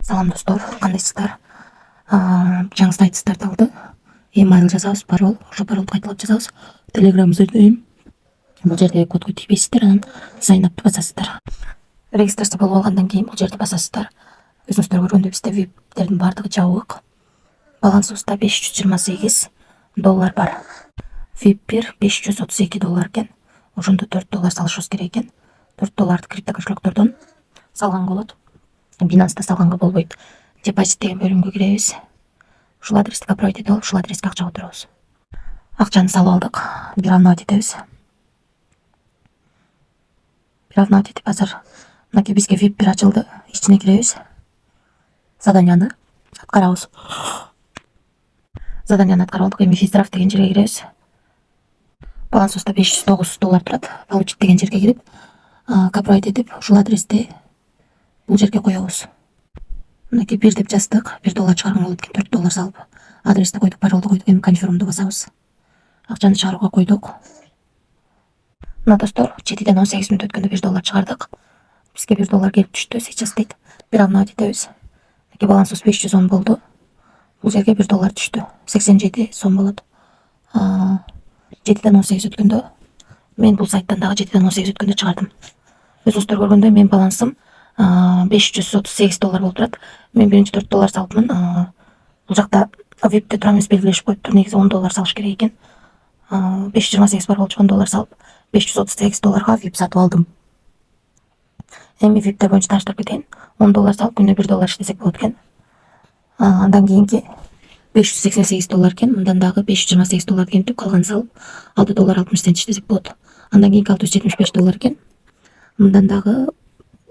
Салам достор, кандайсыздар? Жаңы сайтсыздар алды. Email жазабыз, пароль, ошо паролду кайталап жазабыз. Telegram өзүрдөйм. Бул жерде кодго тийбейсиздер, анан сайнапты басасыздар. Регистрация болуп алгандан кийин бул жерди басасыздар. Өзүңүздөр көргөндөй бизде виптердин баардыгы жабык. Балансыбызда $528 бар. VIP 1 $532 экен. Ошондо $4 салышыбыз керек экен. $4 крипто кошелектөрдөн салганга болот. Binance'да салганга болбойт. Депозит деген бөлүмгө киребиз. Ушул адрести копировать этип алып, ушул адреске акча отурабыз. Акчаны салып алдык. Бир равнать этебиз. Бир равнать этип азыр мынакей бизге VIP 1 ачылды. Ичине киребиз. Заданияны аткарабыз. Заданияны аткарып алдык. Эми физдрав деген жерге киребиз. Балансыбызда $509 турат. Получить деген жерге кирип, копировать этип, ушул адрести бул жерге коебуз. Мынакей 1 деп жаздык. $1 чыгарган болот экен. $4 салып, адрести койдук, паролду койдук. Эми конфирмду басабыз. Акчаны чыгарууга койдук. Мына достор, 7ден 18 мүнөт өткөндө $1 чыгардык. Бизге $1 келип түштү. Сейчас дейт. Бир равнать этебиз. Мынакей балансыбыз 510 болду. Бул жерге $1 түштү. 87 сом болот. 7ден 18 өткөндө мен бул сайттан дагы 7ден 18 өткөндө чыгардым. Өзүңүздөр көргөндөй менин балансым $538 болуп турат. Мен биринчи $4 салыпмын. Бул жакта випте тура эмес белгилешип коюптур. Негизи $10 салыш керек экен. 528 бар болчу, $10 салып, $538 вип сатып алдым. Эми виптер боюнча тааныштырып кетейин. $10 салып, күнүнө $1 иштесек болот экен. Андан кийинки $588 экен. Мындан дагы $528 кемтип, калганын салып, $6.60 иштесек болот. Андан кийинки $675 экен. Мындан дагы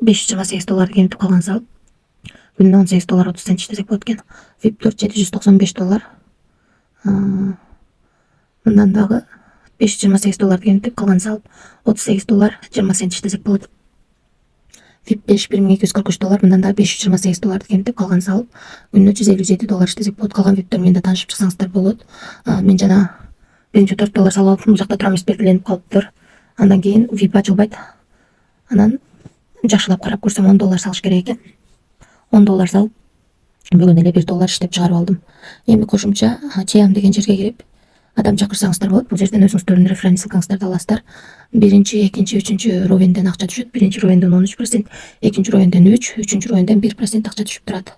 $528 кемтип, калганын салып, күнүнө $18.30 иштесек болот экен. VIP 4 $795. Мындан дагы $528 кемтип, калганын салып, $38.20 иштесек болот. VIP 5 $1243. Мындан дагы $528 кемтип, калганын салып, күнүнө $157 иштесек болот. Калган виптер менде таанышып чыксаңыздар болот. Мен жана биринчи $4 салып алдым. Бул жакта тура эмес белгиленип калыптыр. Андан кийин VIP ачылбайт. Анан жакшылап карап көрсөм $10 салыш керек экен. $10 салып, бүгүн эле $1 иштеп чыгарып алдым. Эми кошумча Чеям деген жерге кирип, адам чакырсаңыздар болот. Бул жерден өзүңүздөрдүн референс ссылкаңыздарды аласыздар. Биринчи, экинчи, үчүнчү ровенден акча түшөт. Биринчи ровенден 13%, экинчи ровенден 3%, үчүнчү ровенден 1% акча түшүп турат.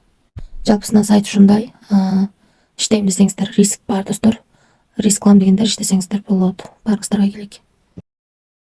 Жалпысынан сайт ушундай. Иштейм десеңиздер, риск бар достор. Рисклам дегендер иштесеңиздер болот. Баарыңыздарга келек.